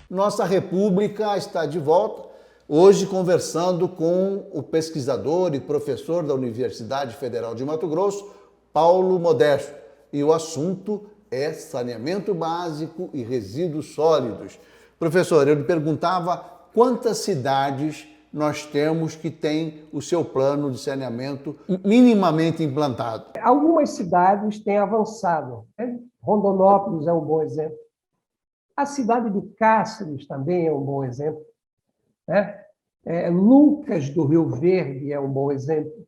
Nossa República está de volta, hoje conversando com o pesquisador e professor da Universidade Federal de Mato Grosso, Paulo Modesto. E o assunto é saneamento básico e resíduos sólidos. Professor, eu lhe perguntava quantas cidades nós temos que têm o seu plano de saneamento minimamente implantado. Algumas cidades têm avançado. Rondonópolis é um bom exemplo. A cidade de Cáceres também é um bom exemplo. Lucas do Rio Verde é um bom exemplo.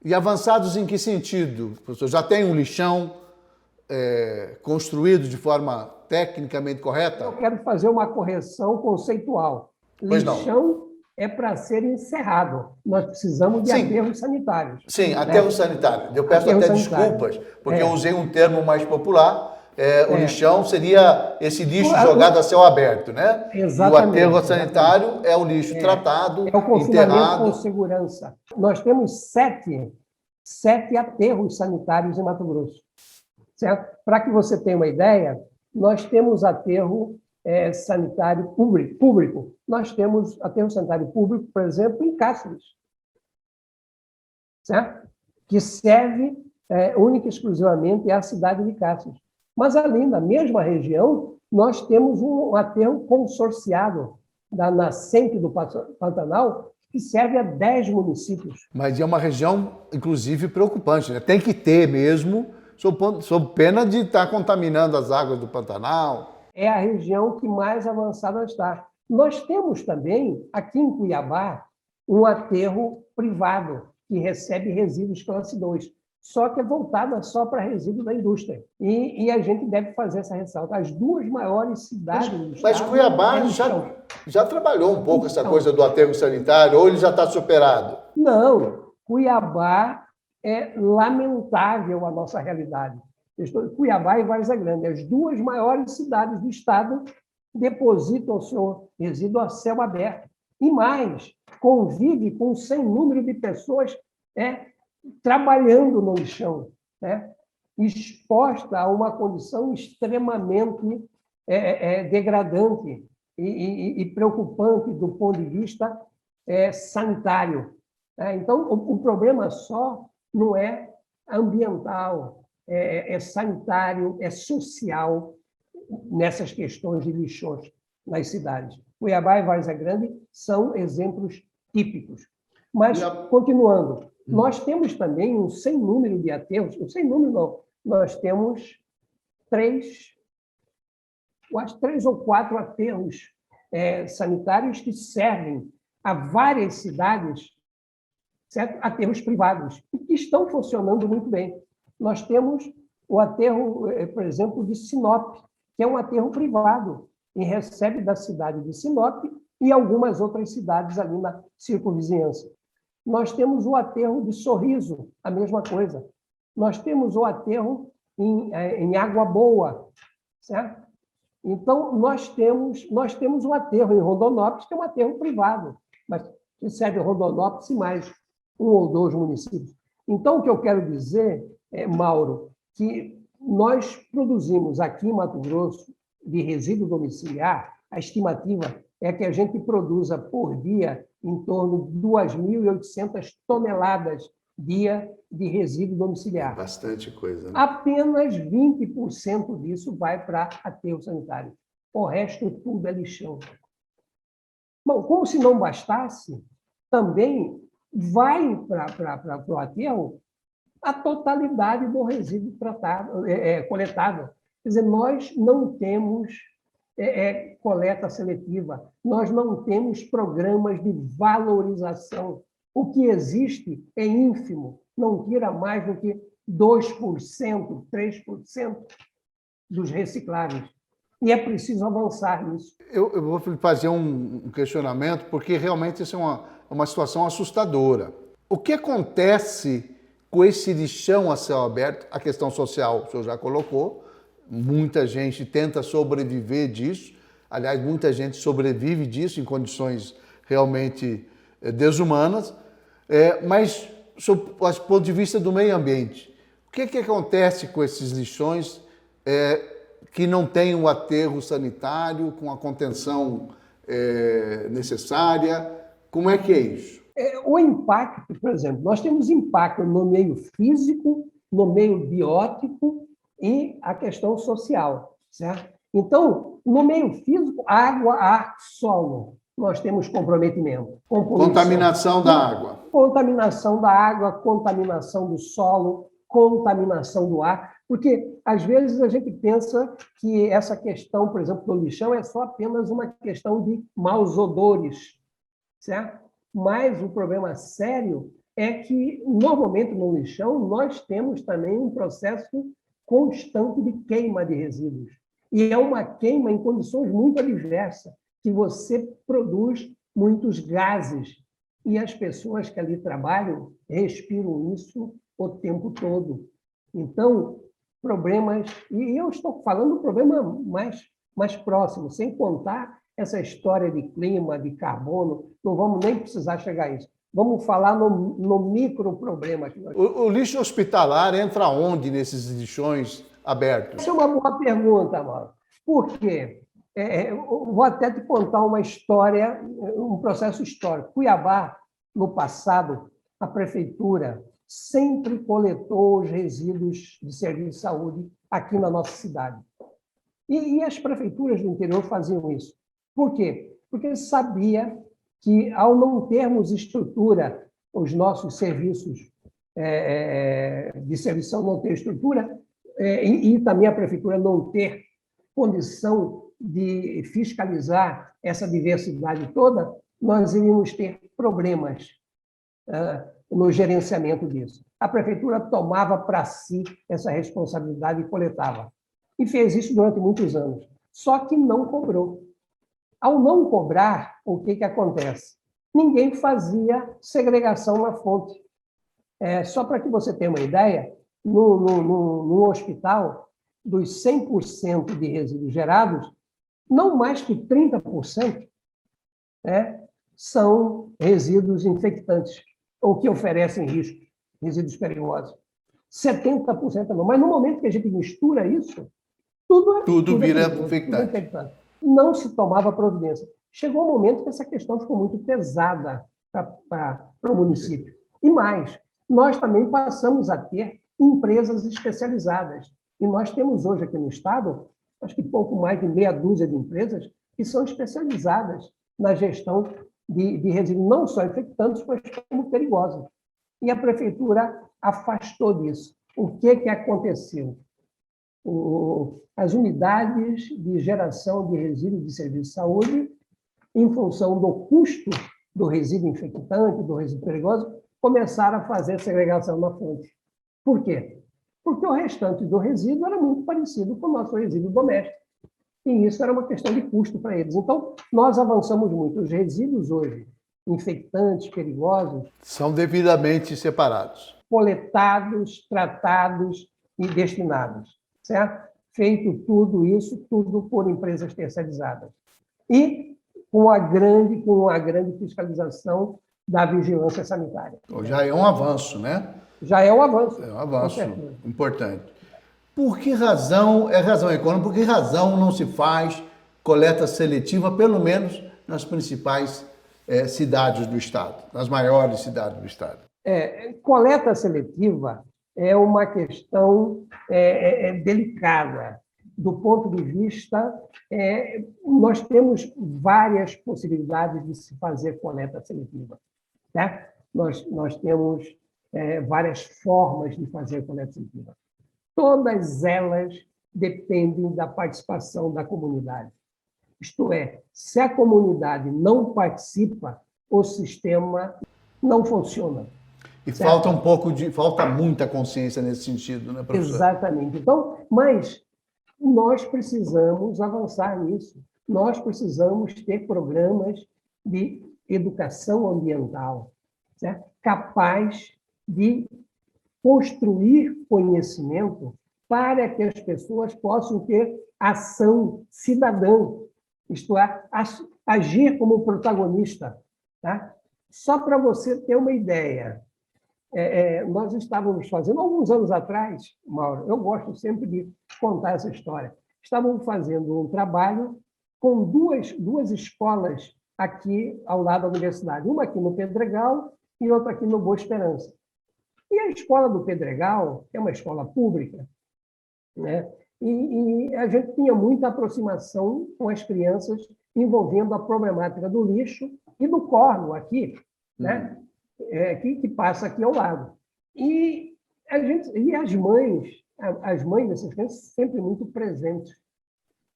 E avançados em que sentido, professor? Já tem um lixão construído de forma tecnicamente correta? Eu quero fazer uma correção conceitual. Pois não. Lixão é para ser encerrado. Nós precisamos de aterros sanitários. Sim, aterros sanitários. Eu peço até desculpas, porque eu usei um termo mais popular. O lixão seria esse lixo jogado a céu aberto, né? Exatamente. E o aterro sanitário é o lixo tratado, é o confinamento enterrado. com segurança. Nós temos sete aterros sanitários em Mato Grosso. Certo? Para que você tenha uma ideia, nós temos aterro sanitário público. Nós temos aterro sanitário público, por exemplo, em Cáceres, certo? Que serve única e exclusivamente à cidade de Cáceres. Mas ali, na mesma região, nós temos um aterro consorciado da nascente do Pantanal, que serve a 10 municípios. Mas é uma região, inclusive, preocupante, né? Tem que ter mesmo, sob pena de estar contaminando as águas do Pantanal. É a região que mais avançada está. Nós temos também, aqui em Cuiabá, um aterro privado que recebe resíduos classe 2, só que é voltada só para resíduos da indústria. E a gente deve fazer essa ressalva. As duas maiores cidades do estado... Mas Cuiabá já trabalhou um pouco essa coisa do aterro sanitário, ou ele já está superado? Não, Cuiabá é lamentável a nossa realidade. Cuiabá e Várzea Grande, as duas maiores cidades do estado, depositam o seu resíduo a céu aberto. E mais, convive com sem número de pessoas trabalhando no lixão, exposta a uma condição extremamente degradante e preocupante do ponto de vista sanitário. Então, o problema só não é ambiental, é sanitário, é social nessas questões de lixões nas cidades. Cuiabá e Várzea Grande são exemplos típicos. Mas, continuando, nós temos também um sem número de aterros, nós temos três ou quatro aterros sanitários que servem a várias cidades, certo? Aterros privados, e que estão funcionando muito bem. Nós temos o aterro, por exemplo, de Sinop, que é um aterro privado, e recebe da cidade de Sinop e algumas outras cidades ali na circunvizinhança. Nós temos o aterro de Sorriso, a mesma coisa. Nós temos o aterro em Água Boa, certo? Então, nós temos um aterro em Rondonópolis, que é um aterro privado, mas que serve Rondonópolis e mais um ou dois municípios. Então, o que eu quero dizer, Mauro, que nós produzimos aqui em Mato Grosso, de resíduo domiciliar, a estimativa é que a gente produza por dia em torno de 2.800 toneladas dia de resíduo domiciliar. Bastante coisa, né? Apenas 20% disso vai para aterro sanitário. O resto tudo é lixão. Bom, como se não bastasse, também vai para o aterro a totalidade do resíduo coletado. Quer dizer, nós não temos coleta seletiva, nós não temos programas de valorização. O que existe é ínfimo, não tira mais do que 2%, 3% dos recicláveis. E é preciso avançar nisso. Eu vou fazer um questionamento, porque realmente isso é uma situação assustadora. O que acontece com esse lixão a céu aberto? A questão social, o senhor já colocou, muita gente tenta sobreviver disso, aliás, muita gente sobrevive disso em condições realmente desumanas, mas, do ponto de vista do meio ambiente, o que acontece com esses lixões que não tem o aterro sanitário com a contenção necessária. Como é que é isso? O impacto, por exemplo, nós temos impacto no meio físico, no meio biótico e a questão social, certo? Então, no meio físico, água, ar, solo, nós temos comprometimento. Contaminação da água. Contaminação da água, contaminação do solo, contaminação do ar, porque às vezes a gente pensa que essa questão, por exemplo, do lixão é só apenas uma questão de maus odores, certo? Mas o problema sério é que, normalmente, no lixão, nós temos também um processo constante de queima de resíduos. E é uma queima em condições muito adversas, que você produz muitos gases. E as pessoas que ali trabalham respiram isso o tempo todo. Então, problemas... E eu estou falando do problema mais próximo, sem contar essa história de clima, de carbono, não vamos nem precisar chegar a isso. Vamos falar no micro problema. O lixo hospitalar entra onde nesses lixões abertos? Essa é uma boa pergunta, Mauro. Por quê? Vou até te contar uma história, um processo histórico. Cuiabá, no passado, a prefeitura sempre coletou os resíduos de serviço de saúde aqui na nossa cidade. E as prefeituras do interior faziam isso. Por quê? Porque sabia que, ao não termos estrutura, os nossos serviços de serviço não ter estrutura, e também a prefeitura não ter condição de fiscalizar essa diversidade toda, nós iríamos ter problemas no gerenciamento disso. A prefeitura tomava para si essa responsabilidade e coletava. E fez isso durante muitos anos. Só que não cobrou. Ao não cobrar, o que acontece? Ninguém fazia segregação na fonte. Só para que você tenha uma ideia, no hospital, dos 100% de resíduos gerados, não mais que 30% são resíduos infectantes, ou que oferecem risco, resíduos perigosos. 70% não. Mas no momento que a gente mistura isso, tudo vira perigoso, infectante. tudo infectante. Não se tomava providência. Chegou um momento que essa questão ficou muito pesada para o município. E mais, nós também passamos a ter empresas especializadas. E nós temos hoje aqui no Estado, acho que pouco mais de meia dúzia de empresas que são especializadas na gestão de resíduos, não só infectantes, mas como perigosos. E a prefeitura afastou disso. O que aconteceu? As unidades de geração de resíduos de serviço de saúde, em função do custo do resíduo infectante, do resíduo perigoso, começaram a fazer segregação na fonte. Por quê? Porque o restante do resíduo era muito parecido com o nosso resíduo doméstico. E isso era uma questão de custo para eles. Então, nós avançamos muito. Os resíduos hoje, infectantes, perigosos... são devidamente separados. Coletados, tratados e destinados. Certo? Feito tudo isso, tudo por empresas terceirizadas. E com a grande fiscalização da vigilância sanitária. Já é um avanço, né? Já é um avanço. É um avanço importante. Por que razão, é razão econômica, por que razão não se faz coleta seletiva, pelo menos nas principais cidades do Estado, nas maiores cidades do Estado? Coleta seletiva é uma questão delicada. Do ponto de vista, nós temos várias possibilidades de se fazer coleta seletiva. Tá? Nós temos várias formas de fazer coleta seletiva. Todas elas dependem da participação da comunidade. Isto é, se a comunidade não participa, o sistema não funciona. E falta muita consciência nesse sentido, né, professor? Exatamente. Então, mas nós precisamos avançar nisso. Nós precisamos ter programas de educação ambiental, certo? Capaz de construir conhecimento para que as pessoas possam ter ação cidadã, isto é, agir como protagonista. Tá? Só para você ter uma ideia, nós estávamos fazendo, alguns anos atrás, Mauro, eu gosto sempre de contar essa história, estavam fazendo um trabalho com duas escolas aqui ao lado da universidade, uma aqui no Pedregal e outra aqui no Boa Esperança. E a escola do Pedregal é uma escola pública, né? E a gente tinha muita aproximação com as crianças envolvendo a problemática do lixo e do córrego aqui, né? Que passa aqui ao lado. E as mães dessas crianças sempre muito presentes,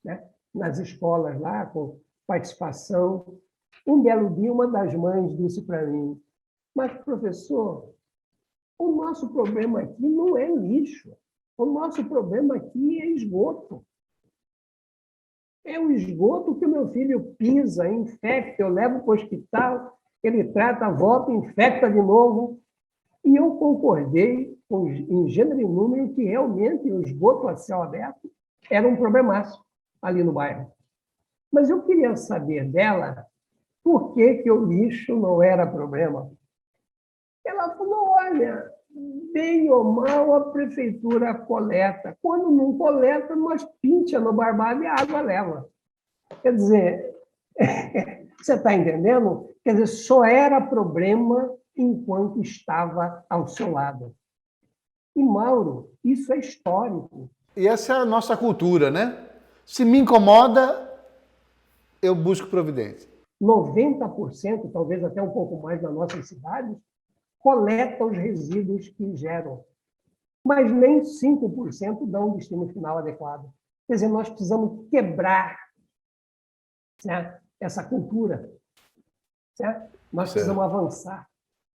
né? Nas escolas lá, com participação. Um belo dia, uma das mães disse para mim: mas, professor, o nosso problema aqui não é lixo. O nosso problema aqui é esgoto. É o esgoto que o meu filho pisa, infecta, eu levo para o hospital, ele trata, volta, infecta de novo. E eu concordei em gênero e número que realmente o esgoto a céu aberto era um problemaço ali no bairro. Mas eu queria saber dela por que o lixo não era problema. Ela falou: olha, bem ou mal a prefeitura coleta. Quando não coleta, nós pincha no barbado e a água leva. Quer dizer, você está entendendo? Quer dizer, só era problema enquanto estava ao seu lado. E, Mauro, isso é histórico. E essa é a nossa cultura, né? Se me incomoda, eu busco providência. 90%, talvez até um pouco mais nas nossas cidades, coleta os resíduos que geram. Mas nem 5% dão um destino final adequado. Quer dizer, nós precisamos quebrar, certo, essa cultura. Certo? Nós precisamos avançar.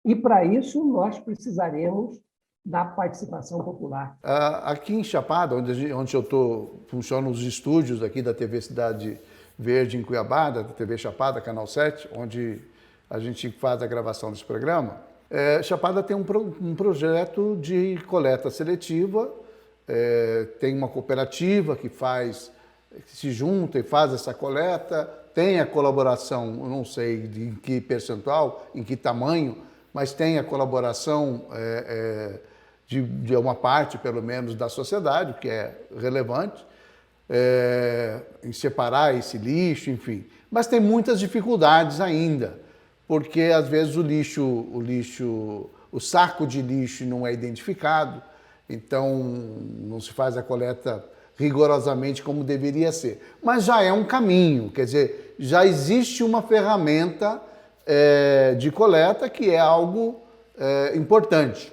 E, para isso, nós precisaremos da participação popular. Aqui em Chapada, onde eu estou, funcionam os estúdios aqui da TV Cidade Verde em Cuiabá, da TV Chapada, Canal 7, onde a gente faz a gravação desse programa. Chapada tem um projeto de coleta seletiva, tem uma cooperativa que se junta e faz essa coleta, tem a colaboração, eu não sei em que percentual, em que tamanho, mas tem a colaboração de uma parte, pelo menos, da sociedade, que é relevante, em separar esse lixo, enfim. Mas tem muitas dificuldades ainda, porque às vezes o saco de lixo não é identificado, então não se faz a coleta rigorosamente como deveria ser. Mas já é um caminho, quer dizer, já existe uma ferramenta de coleta que é algo importante.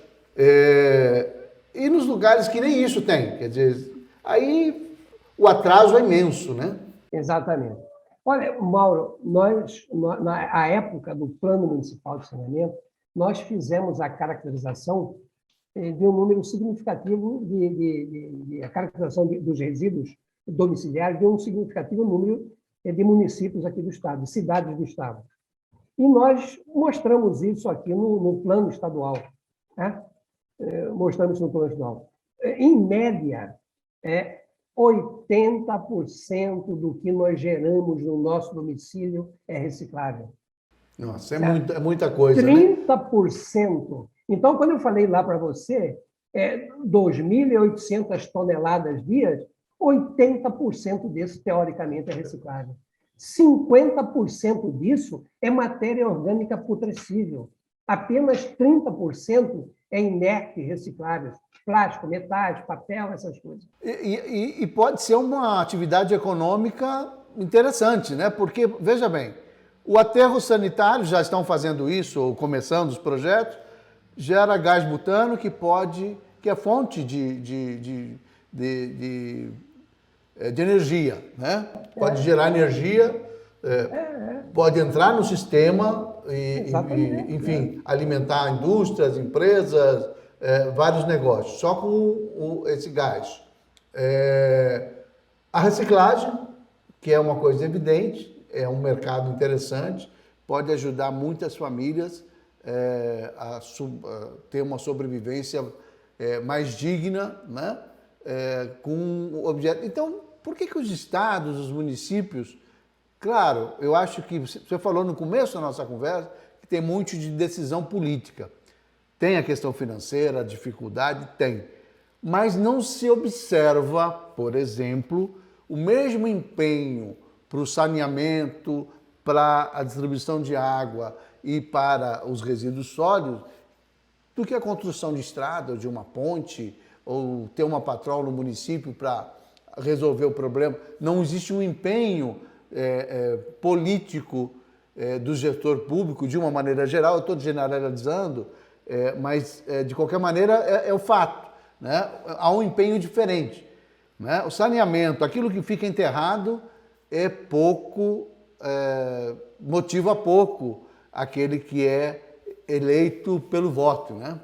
E nos lugares que nem isso tem, quer dizer, aí o atraso é imenso, né? Exatamente. Olha, Mauro, na época do Plano Municipal de Saneamento, nós fizemos a caracterização de um número significativo a caracterização dos resíduos domiciliares de um significativo número de municípios aqui do Estado, de cidades do Estado. E nós mostramos isso aqui no plano estadual. Né? Mostramos isso no plano estadual. Em média, 80% do que nós geramos no nosso domicílio é reciclável. Nossa, é muita coisa, 30%. Né? Então, quando eu falei lá para você, 2.800 toneladas dias, 80% desse, teoricamente, é reciclável. 50% disso é matéria orgânica putrescível. Apenas 30% é inerte reciclável. Plástico, metais, papel, essas coisas. E pode ser uma atividade econômica interessante, né? Porque, veja bem, o aterro sanitário, já estão fazendo isso, ou começando os projetos, gera gás butano que é fonte de energia, né? Pode gerar energia, pode entrar no sistema e enfim, alimentar indústrias, empresas, vários negócios, só com esse gás. A reciclagem, que é uma coisa evidente, é um mercado interessante, pode ajudar muitas famílias a ter uma sobrevivência mais digna, né? Com o objeto. Então, por que os estados, os municípios... Claro, eu acho que você falou no começo da nossa conversa que tem muito de decisão política. Tem a questão financeira, a dificuldade, tem. Mas não se observa, por exemplo, o mesmo empenho para o saneamento, para a distribuição de água e para os resíduos sólidos do que a construção de estrada, ou de uma ponte, ou ter uma patrol no município para resolver o problema. Não existe um empenho político do gestor público, de uma maneira geral, eu estou generalizando, mas de qualquer maneira é o fato, né? Há um empenho diferente, né? O saneamento, aquilo que fica enterrado, é pouco, motiva pouco aquele que é eleito pelo voto, né?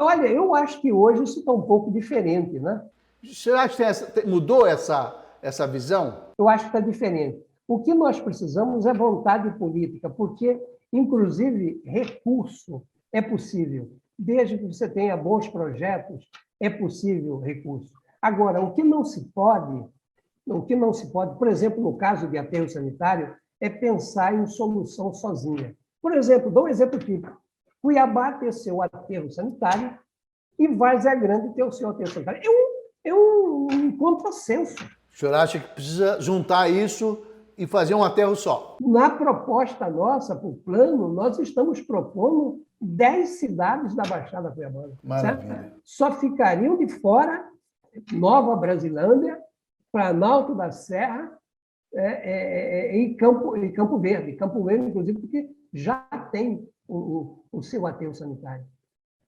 Olha, eu acho que hoje isso está um pouco diferente, né? Você acha que mudou essa visão? Eu acho que está diferente. O que nós precisamos é vontade política, porque, inclusive, recurso é possível. Desde que você tenha bons projetos, é possível recurso. Agora, o que não se pode, por exemplo, no caso de aterro sanitário, é pensar em solução sozinha. Por exemplo, dou um exemplo típico. Cuiabá tem seu aterro sanitário e Várzea Grande tem o seu aterro sanitário. É um contrassenso. O senhor acha que precisa juntar isso e fazer um aterro só? Na proposta nossa, para o plano, nós estamos propondo 10 cidades da Baixada Cuiabana. Maravilha. Só ficariam de fora Nova Brasilândia, Planalto da Serra e Campo Verde. Campo Verde, inclusive, porque já tem o seu aterro sanitário.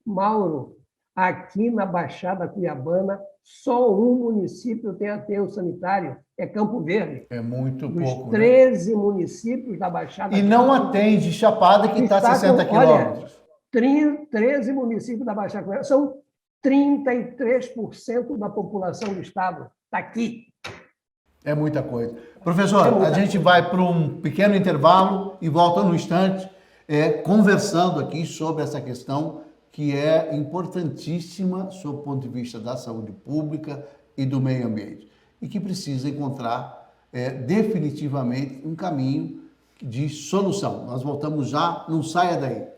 Mauro, aqui na Baixada Cuiabana, só um município tem aterro sanitário, é Campo Verde. É muito pouco. Dos 13 municípios da Baixada E não atende Chapada, que está a 60 quilômetros. 13 municípios da Baixada Cuiabana, são 33% da população do estado. Está aqui. É muita coisa. Professor, a gente vai para um pequeno intervalo e volta no instante, conversando aqui sobre essa questão que é importantíssima sob o ponto de vista da saúde pública e do meio ambiente, e que precisa encontrar definitivamente um caminho de solução. Nós voltamos já, não saia daí.